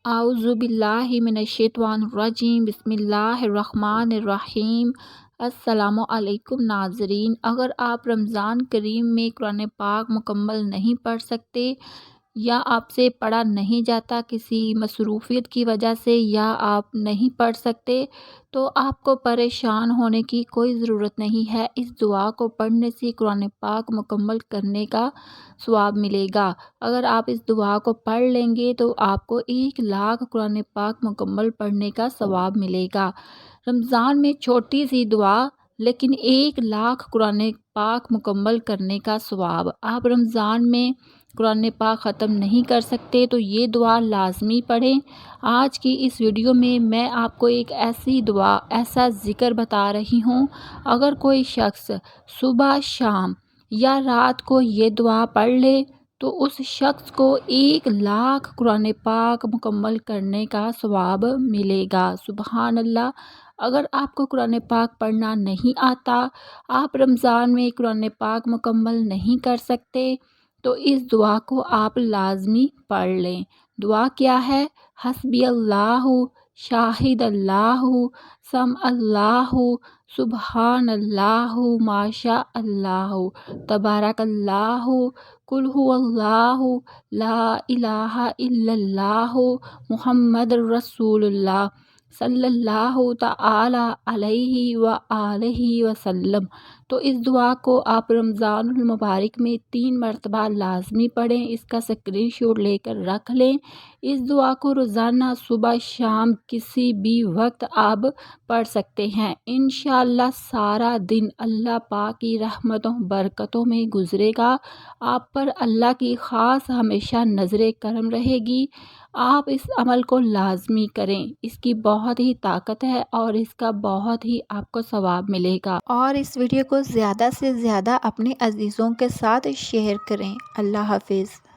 اعوذ باللہ من الشیطان الرجیم، بسم اللہ الرحمن الرحیم۔ السلام علیکم ناظرین، اگر آپ رمضان کریم میں قرآن پاک مکمل نہیں پڑھ سکتے یا آپ سے پڑھا نہیں جاتا کسی مصروفیت کی وجہ سے، یا آپ نہیں پڑھ سکتے، تو آپ کو پریشان ہونے کی کوئی ضرورت نہیں ہے۔ اس دعا کو پڑھنے سے قرآن پاک مکمل کرنے کا ثواب ملے گا۔ اگر آپ اس دعا کو پڑھ لیں گے تو آپ کو 1,00,000 قرآن پاک مکمل پڑھنے کا ثواب ملے گا۔ رمضان میں چھوٹی سی دعا لیکن 1,00,000 قرآن پاک مکمل کرنے کا ثواب۔ آپ رمضان میں قرآن پاک ختم نہیں کر سکتے تو یہ دعا لازمی پڑھیں۔ آج کی اس ویڈیو میں آپ کو ایک ایسی دعا، ایسا ذکر بتا رہی ہوں، اگر کوئی شخص صبح، شام یا رات کو یہ دعا پڑھ لے تو اس شخص کو 1,00,000 قرآن پاک مکمل کرنے کا ثواب ملے گا۔ سبحان اللہ۔ اگر آپ کو قرآن پاک پڑھنا نہیں آتا، آپ رمضان میں قرآن پاک مکمل نہیں کر سکتے، تو اس دعا کو آپ لازمی پڑھ لیں۔ دعا کیا ہے؟ حسبی اللہ، شاہد اللہ، سمع اللہ، سبحان اللہ، ماشاء اللہ، تبارک اللہ، قل هو اللہ، لا الہ الا اللہ، محمد رسول اللہ، صلی اللہ تعالی علیہ وآلہ وسلم۔ تو اس دعا کو آپ رمضان المبارک میں 3 مرتبہ لازمی پڑھیں۔ اس کا اسکرین شاٹ لے کر رکھ لیں۔ اس دعا کو روزانہ صبح شام کسی بھی وقت آپ پڑھ سکتے ہیں۔ انشاءاللہ سارا دن اللہ پاک کی رحمتوں برکتوں میں گزرے گا۔ آپ پر اللہ کی خاص ہمیشہ نظر کرم رہے گی۔ آپ اس عمل کو لازمی کریں، اس کی بہت ہی طاقت ہے اور اس کا بہت ہی آپ کو ثواب ملے گا۔ اور اس ویڈیو کو زیادہ سے زیادہ اپنے عزیزوں کے ساتھ شیئر کریں۔ اللہ حافظ۔